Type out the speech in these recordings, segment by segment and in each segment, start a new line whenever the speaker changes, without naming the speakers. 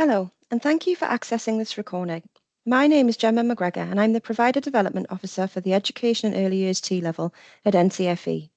Hello, and thank you for accessing this recording. My name is Gemma McGregor, and I'm the Provider Development Officer for the Education and Early Years T level at NCFE.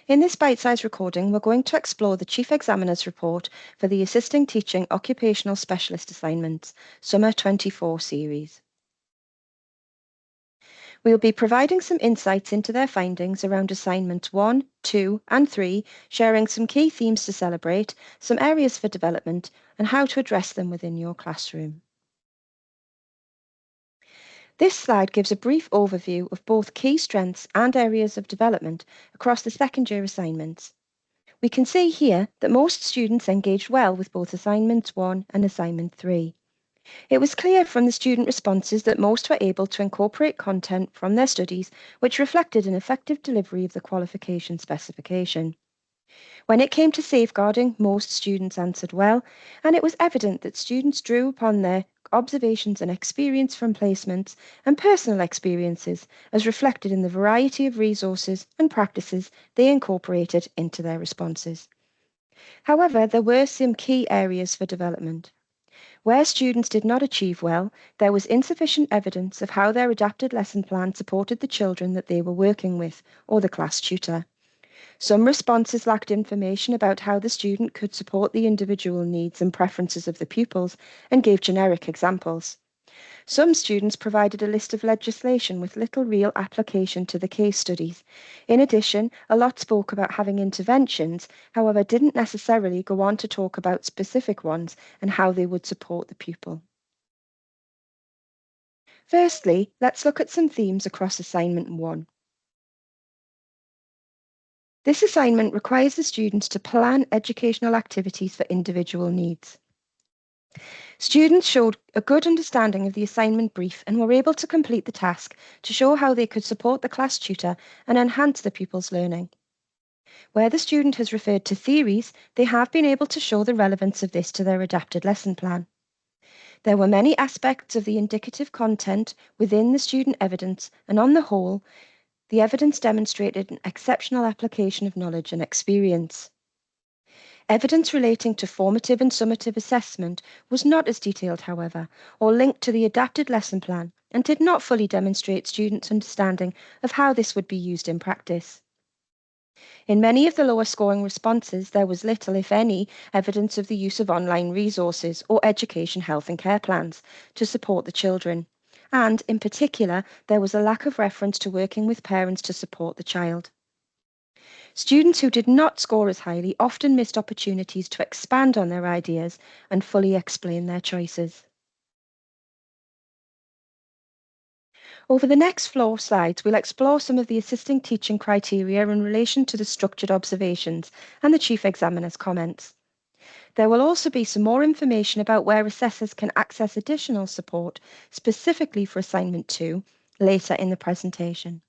In this bite-sized recording, we're going to explore the Chief Examiner's report for the Assisting Teaching Occupational Specialist Assignments, Summer 24 series. We'll be providing some insights into their findings around assignments 1, 2 and 3, sharing some key themes to celebrate, some areas for development, and how to address them within your classroom. This slide gives a brief overview of both key strengths and areas of development across the second year assignments. We can see here that most students engaged well with both Assignment 1 and Assignment 3. It was clear from the student responses that most were able to incorporate content from their studies, which reflected an effective delivery of the qualification specification. When it came to safeguarding, most students answered well, and it was evident that students drew upon their observations and experience from placements and personal experiences as reflected in the variety of resources and practices they incorporated into their responses. However, there were some key areas for development. Where students did not achieve well, there was insufficient evidence of how their adapted lesson plan supported the children that they were working with or the class tutor. Some responses lacked information about how the student could support the individual needs and preferences of the pupils and gave generic examples. Some students provided a list of legislation with little real application to the case studies. In addition, a lot spoke about having interventions, however, didn't necessarily go on to talk about specific ones and how they would support the pupil. Firstly, let's look at some themes across Assignment 1. This assignment requires the students to plan educational activities for individual needs. Students showed a good understanding of the assignment brief and were able to complete the task to show how they could support the class tutor and enhance the pupil's learning. Where the student has referred to theories, they have been able to show the relevance of this to their adapted lesson plan. There were many aspects of the indicative content within the student evidence, and on the whole, the evidence demonstrated an exceptional application of knowledge and experience. Evidence relating to formative and summative assessment was not as detailed, however, or linked to the adapted lesson plan, and did not fully demonstrate students' understanding of how this would be used in practice. In many of the lower scoring responses, there was little, if any, evidence of the use of online resources or education, health and care plans to support the children. And, in particular, there was a lack of reference to working with parents to support the child. Students who did not score as highly often missed opportunities to expand on their ideas and fully explain their choices. Over the next 4 slides, we'll explore some of the assisting teaching criteria in relation to the structured observations and the Chief Examiner's comments. There will also be some more information about where assessors can access additional support, specifically for Assignment 2, later in the presentation.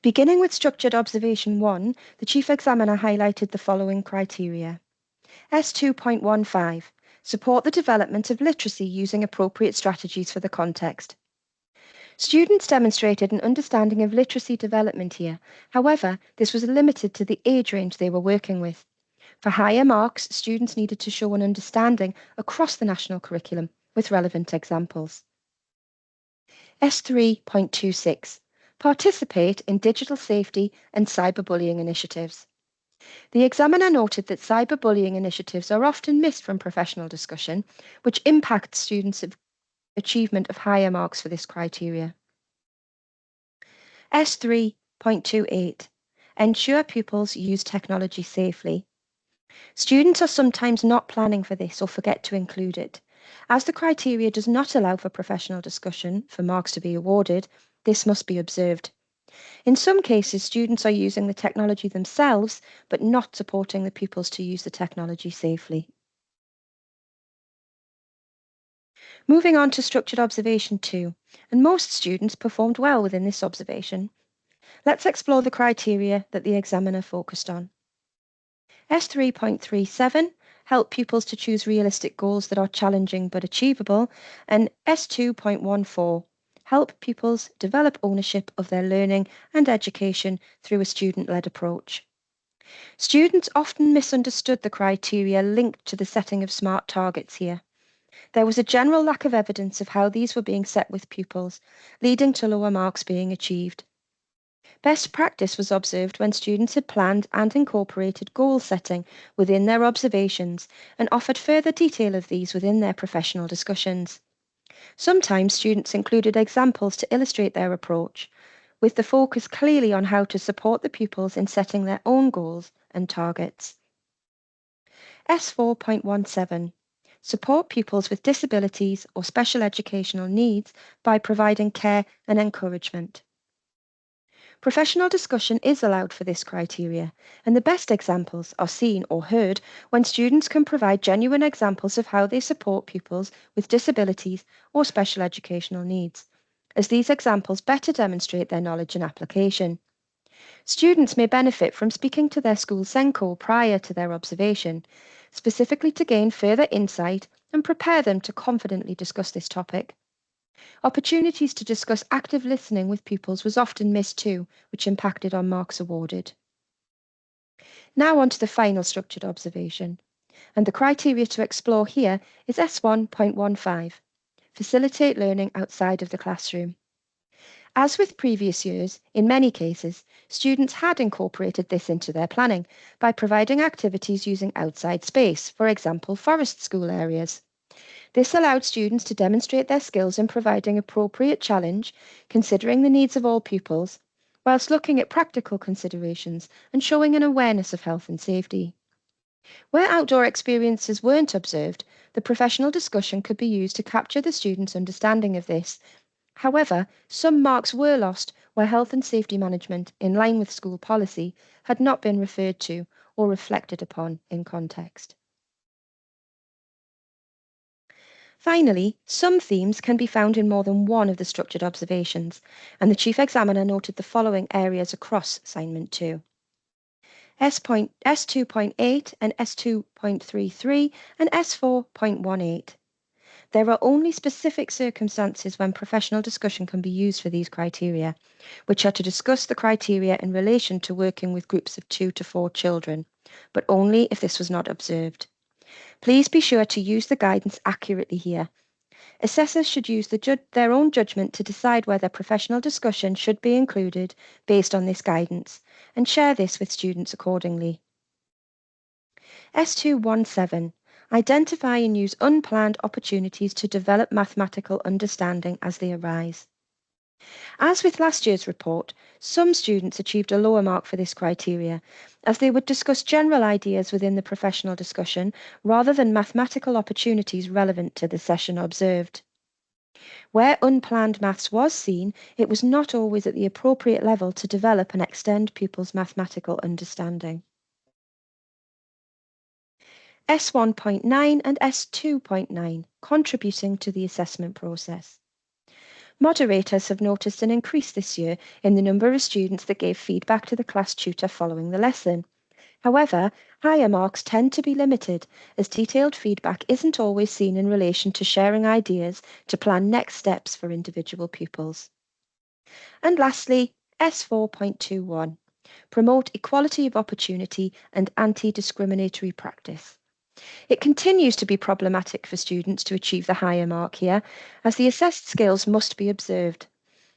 Beginning with Structured Observation 1, the Chief Examiner highlighted the following criteria. S2.15, support the development of literacy using appropriate strategies for the context. Students demonstrated an understanding of literacy development here. However, this was limited to the age range they were working with. For higher marks, students needed to show an understanding across the national curriculum with relevant examples. S3.26, participate in digital safety and cyberbullying initiatives. The examiner noted that cyberbullying initiatives are often missed from professional discussion, which impacts students' achievement of higher marks for this criteria. S3.28, ensure pupils use technology safely. Students are sometimes not planning for this or forget to include it. As the criteria does not allow for professional discussion for marks to be awarded, this must be observed. In some cases, students are using the technology themselves, but not supporting the pupils to use the technology safely. Moving on to Structured Observation 2, and most students performed well within this observation. Let's explore the criteria that the examiner focused on. S3.37, help pupils to choose realistic goals that are challenging but achievable, and S2.14, help pupils develop ownership of their learning and education through a student-led approach. Students often misunderstood the criteria linked to the setting of SMART targets here. There was a general lack of evidence of how these were being set with pupils, leading to lower marks being achieved. Best practice was observed when students had planned and incorporated goal setting within their observations and offered further detail of these within their professional discussions. Sometimes students included examples to illustrate their approach, with the focus clearly on how to support the pupils in setting their own goals and targets. S4.17. Support pupils with disabilities or special educational needs by providing care and encouragement. Professional discussion is allowed for this criteria, and the best examples are seen or heard when students can provide genuine examples of how they support pupils with disabilities or special educational needs, as these examples better demonstrate their knowledge and application. Students may benefit from speaking to their school SENCO prior to their observation, specifically to gain further insight and prepare them to confidently discuss this topic. Opportunities to discuss active listening with pupils was often missed too, which impacted on marks awarded. Now on to the final structured observation, and the criteria to explore here is S1.15, facilitate learning outside of the classroom. As with previous years, in many cases, students had incorporated this into their planning by providing activities using outside space, for example, forest school areas. This allowed students to demonstrate their skills in providing appropriate challenge, considering the needs of all pupils, whilst looking at practical considerations and showing an awareness of health and safety. Where outdoor experiences weren't observed, the professional discussion could be used to capture the students' understanding of this. However, some marks were lost where health and safety management, in line with school policy, had not been referred to or reflected upon in context. Finally, some themes can be found in more than one of the structured observations, and the Chief Examiner noted the following areas across Assignment 2. S2.8 and S2.33 and S4.18. There are only specific circumstances when professional discussion can be used for these criteria, which are to discuss the criteria in relation to working with groups of 2 to 4 children, but only if this was not observed. Please be sure to use the guidance accurately here. Assessors should use their own judgment to decide whether professional discussion should be included based on this guidance, and share this with students accordingly. S217. Identify and use unplanned opportunities to develop mathematical understanding as they arise. As with last year's report, some students achieved a lower mark for this criteria, as they would discuss general ideas within the professional discussion rather than mathematical opportunities relevant to the session observed. Where unplanned maths was seen, it was not always at the appropriate level to develop and extend pupils' mathematical understanding. S1.9 and S2.9, contributing to the assessment process. Moderators have noticed an increase this year in the number of students that gave feedback to the class tutor following the lesson. However, higher marks tend to be limited, as detailed feedback isn't always seen in relation to sharing ideas to plan next steps for individual pupils. And lastly, S4.21, promote equality of opportunity and anti-discriminatory practice. It continues to be problematic for students to achieve the higher mark here, as the assessed skills must be observed.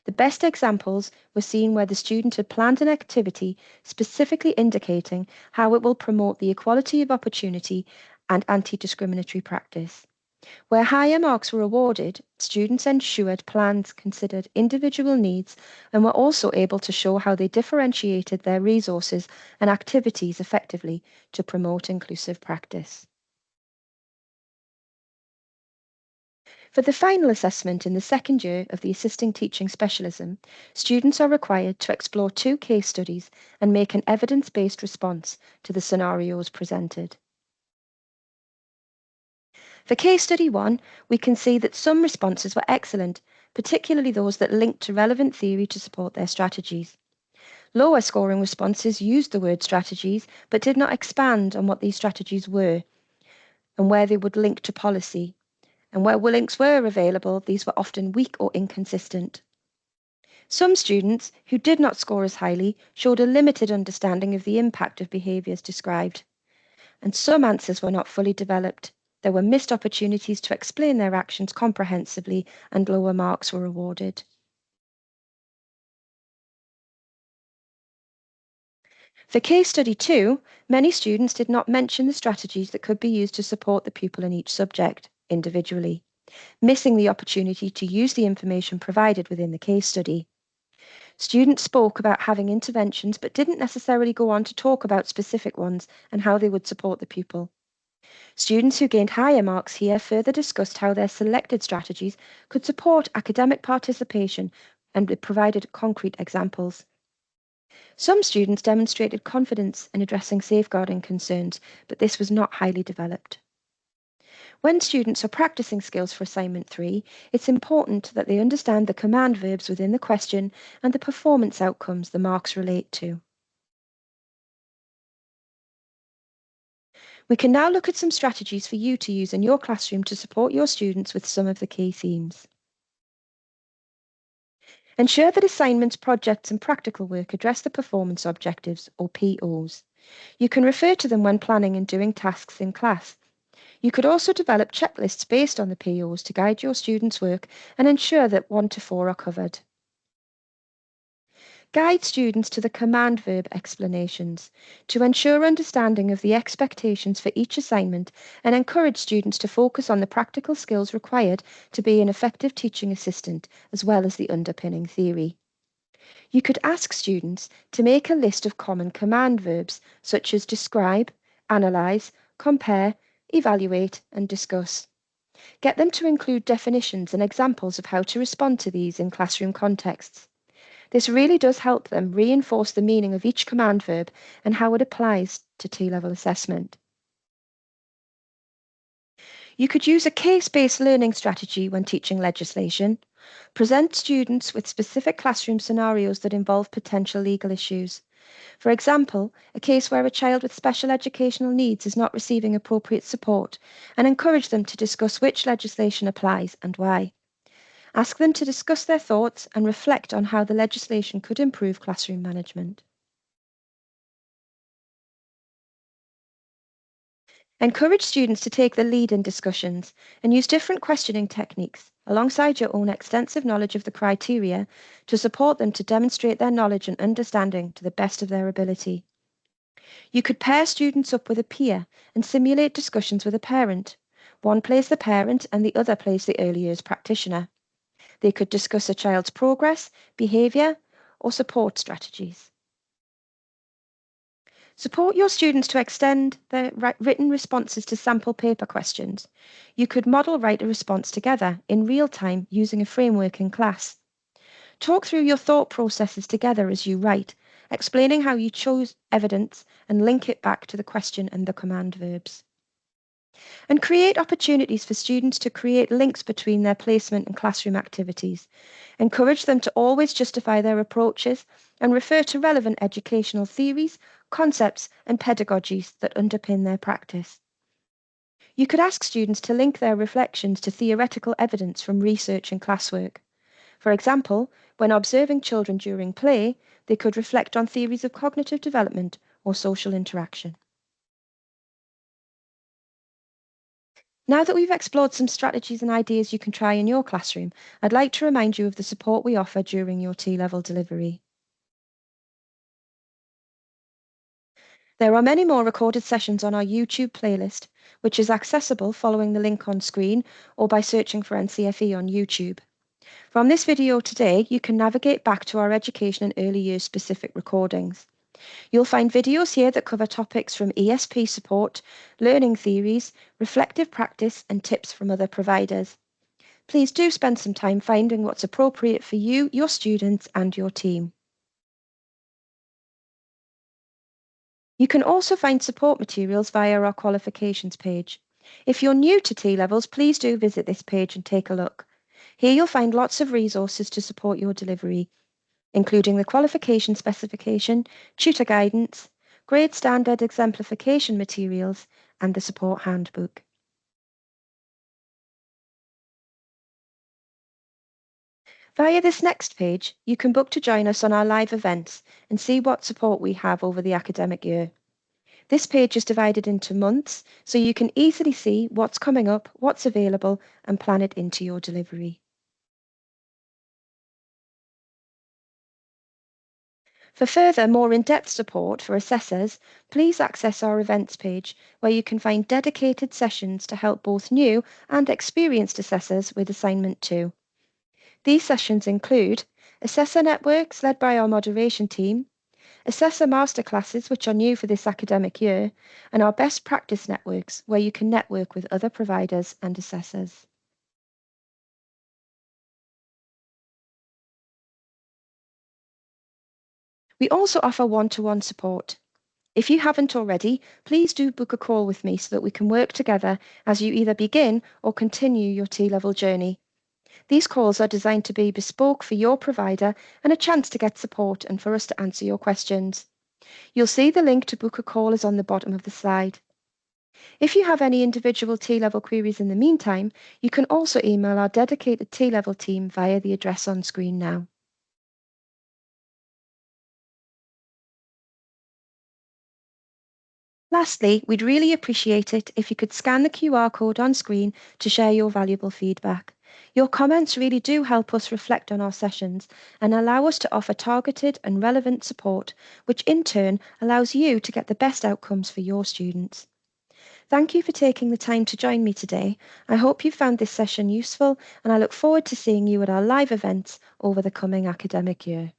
The best examples were seen where the student had planned an activity specifically indicating how it will promote the equality of opportunity and anti-discriminatory practice. Where higher marks were awarded, students ensured plans considered individual needs and were also able to show how they differentiated their resources and activities effectively to promote inclusive practice. For the final assessment in the second year of the Assisting Teaching Specialism, students are required to explore 2 case studies and make an evidence-based response to the scenarios presented. For case study 1, we can see that some responses were excellent, particularly those that linked to relevant theory to support their strategies. Lower scoring responses used the word strategies, but did not expand on what these strategies were and where they would link to policy. And where links were available, these were often weak or inconsistent. Some students who did not score as highly showed a limited understanding of the impact of behaviours described, and some answers were not fully developed. There were missed opportunities to explain their actions comprehensively, and lower marks were awarded. For case study 2, many students did not mention the strategies that could be used to support the pupil in each subject individually, missing the opportunity to use the information provided within the case study. Students spoke about having interventions but didn't necessarily go on to talk about specific ones and how they would support the pupil. Students who gained higher marks here further discussed how their selected strategies could support academic participation and provided concrete examples. Some students demonstrated confidence in addressing safeguarding concerns, but this was not highly developed. When students are practicing skills for assignment 3, it's important that they understand the command verbs within the question and the performance outcomes the marks relate to. We can now look at some strategies for you to use in your classroom to support your students with some of the key themes. Ensure that assignments, projects and practical work address the performance objectives, or POs. You can refer to them when planning and doing tasks in class. You could also develop checklists based on the POs to guide your students' work and ensure that 1 to 4 are covered. Guide students to the command verb explanations to ensure understanding of the expectations for each assignment and encourage students to focus on the practical skills required to be an effective teaching assistant, as well as the underpinning theory. You could ask students to make a list of common command verbs such as describe, analyse, compare, evaluate and discuss. Get them to include definitions and examples of how to respond to these in classroom contexts. This really does help them reinforce the meaning of each command verb and how it applies to T-level assessment. You could use a case-based learning strategy when teaching legislation. Present students with specific classroom scenarios that involve potential legal issues. For example, a case where a child with special educational needs is not receiving appropriate support, and encourage them to discuss which legislation applies and why. Ask them to discuss their thoughts and reflect on how the legislation could improve classroom management. Encourage students to take the lead in discussions and use different questioning techniques alongside your own extensive knowledge of the criteria to support them to demonstrate their knowledge and understanding to the best of their ability. You could pair students up with a peer and simulate discussions with a parent. One plays the parent and the other plays the early years practitioner. They could discuss a child's progress, behaviour, or support strategies. Support your students to extend their written responses to sample paper questions. You could model write a response together in real time using a framework in class. Talk through your thought processes together as you write, explaining how you chose evidence and link it back to the question and the command verbs. And create opportunities for students to create links between their placement and classroom activities. Encourage them to always justify their approaches and refer to relevant educational theories, concepts and pedagogies that underpin their practice. You could ask students to link their reflections to theoretical evidence from research and classwork. For example, when observing children during play, they could reflect on theories of cognitive development or social interaction. Now that we've explored some strategies and ideas you can try in your classroom, I'd like to remind you of the support we offer during your T-level delivery. There are many more recorded sessions on our YouTube playlist, which is accessible following the link on screen or by searching for NCFE on YouTube. From this video today, you can navigate back to our education and early years specific recordings. You'll find videos here that cover topics from ESP support, learning theories, reflective practice and tips from other providers. Please do spend some time finding what's appropriate for you, your students and your team. You can also find support materials via our qualifications page. If you're new to T-levels, please do visit this page and take a look. Here you'll find lots of resources to support your delivery, including the qualification specification, tutor guidance, grade standard exemplification materials, and the support handbook. Via this next page, you can book to join us on our live events and see what support we have over the academic year. This page is divided into months, so you can easily see what's coming up, what's available, and plan it into your delivery. For further, more in-depth support for assessors, please access our events page, where you can find dedicated sessions to help both new and experienced assessors with Assignment 2. These sessions include assessor networks led by our moderation team, assessor masterclasses which are new for this academic year, and our best practice networks where you can network with other providers and assessors. We also offer one-to-one support. If you haven't already, please do book a call with me so that we can work together as you either begin or continue your T-level journey. These calls are designed to be bespoke for your provider and a chance to get support and for us to answer your questions. You'll see the link to book a call is on the bottom of the slide. If you have any individual T-level queries in the meantime, you can also email our dedicated T-level team via the address on screen now. Lastly, we'd really appreciate it if you could scan the QR code on screen to share your valuable feedback. Your comments really do help us reflect on our sessions and allow us to offer targeted and relevant support, which in turn allows you to get the best outcomes for your students. Thank you for taking the time to join me today. I hope you found this session useful, and I look forward to seeing you at our live events over the coming academic year.